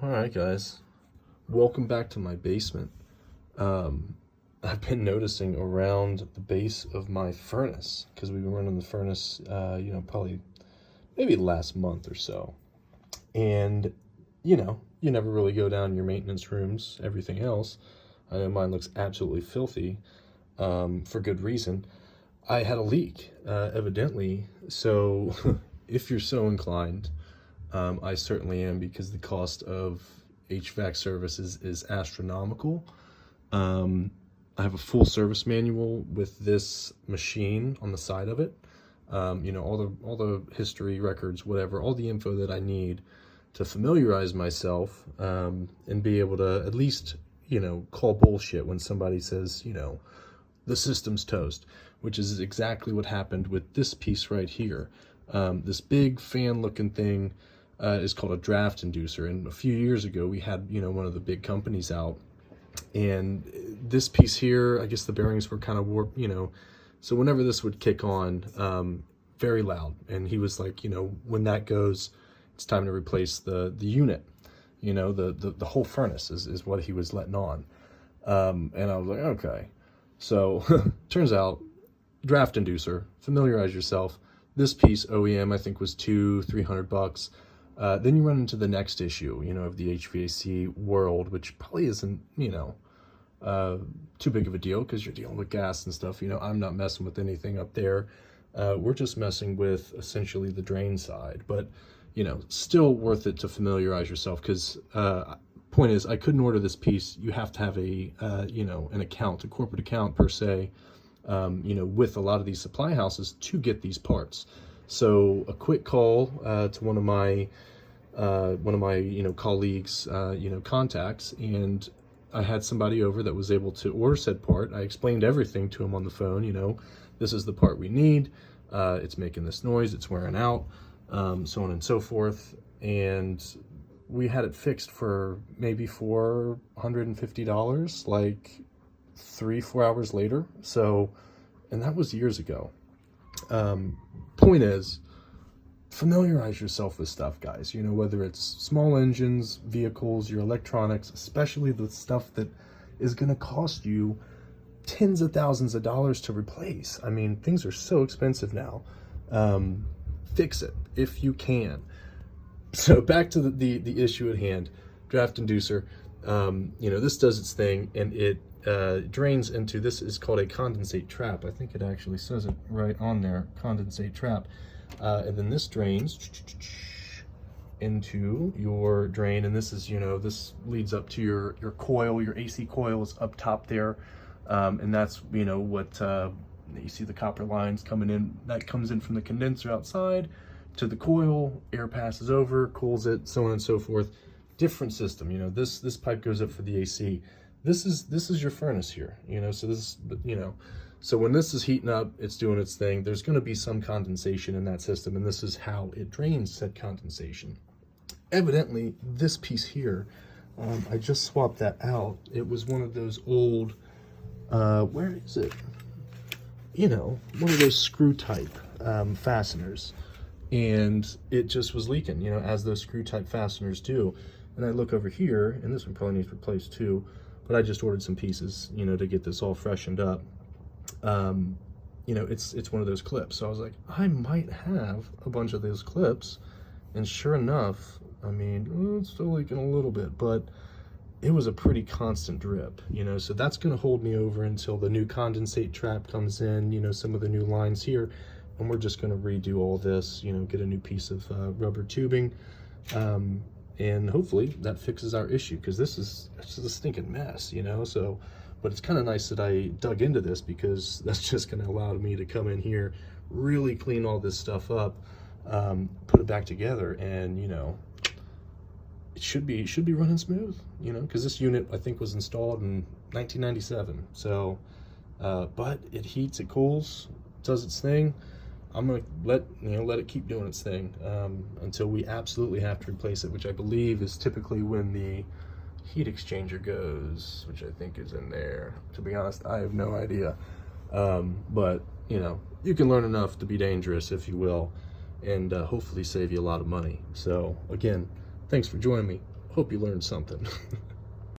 All right, guys, welcome back to my basement. I've been noticing around the base of my furnace, because we've been running the furnace, probably maybe last month or so. And, you never really go down your maintenance rooms, everything else. I know mine looks absolutely filthy, for good reason. I had a leak, evidently. So if you're so inclined, I certainly am, because the cost of HVAC services is astronomical. I have a full service manual with this machine on the side of it. All the history records, whatever, all the info that I need to familiarize myself, and be able to at least, call bullshit when somebody says, the system's toast, which is exactly what happened with this piece right here. This big fan looking thing is called a draft inducer. And a few years ago, we had, one of the big companies out, and this piece here, I guess the bearings were kind of warped, so whenever this would kick on, very loud. And he was like, when that goes, it's time to replace the unit, the whole furnace is what he was letting on. And I was like, okay. So turns out, draft inducer, familiarize yourself. This piece, OEM, I think was $200-300. Then you run into the next issue, of the HVAC world, which probably isn't, too big of a deal, because you're dealing with gas and stuff. I'm not messing with anything up there. We're just messing with essentially the drain side, but, still worth it to familiarize yourself, because point is, I couldn't order this piece. You have to have a, an account, a corporate account per se, with a lot of these supply houses to get these parts. So a quick call to one of my colleagues, contacts, and I had somebody over that was able to order said part. I explained everything to him on the phone. This is the part we need. It's making this noise. It's wearing out, so on and so forth. And we had it fixed for maybe $450, like 3-4 hours later. So, and that was years ago. Point is, familiarize yourself with stuff, guys. Whether it's small engines, vehicles, your electronics, especially the stuff that is going to cost you tens of thousands of dollars to replace. I mean, things are so expensive now. Fix it if you can. So back to the issue at hand, draft inducer. This does its thing, and it drains into, this is called a condensate trap. I think it actually says it right on there, condensate trap. And then this drains into your drain, and this is, this leads up to your coil. Your AC coil is up top there, and that's, what you see the copper lines coming in. That comes in from the condenser outside to the coil. Air passes over, cools it, so on and so forth. Different system. This pipe goes up for the AC. This is your furnace here. So this, so when this is heating up, it's doing its thing. There's going to be some condensation in that system, and this is how it drains said condensation. Evidently, this piece here, I just swapped that out. It was one of those old, where is it? One of those screw type fasteners, and it just was leaking, as those screw type fasteners do. And I look over here, and this one probably needs replaced too, but I just ordered some pieces, to get this all freshened up. It's one of those clips. So I was like, I might have a bunch of those clips, and sure enough, I mean, it's still leaking a little bit, but it was a pretty constant drip, so that's going to hold me over until the new condensate trap comes in, some of the new lines here, and we're just going to redo all this, get a new piece of rubber tubing, and hopefully that fixes our issue, because this is a stinking mess, so. But it's kind of nice that I dug into this, because that's just going to allow me to come in here, really clean all this stuff up, put it back together, and it should be running smooth, because this unit I think was installed in 1997. So, but it heats, it cools, does its thing. I'm gonna let it keep doing its thing until we absolutely have to replace it, which I believe is typically when the heat exchanger goes, which I think is in there. To be honest, I have no idea. But you can learn enough to be dangerous, if you will, and hopefully save you a lot of money. So again, thanks for joining me. hope you learned something.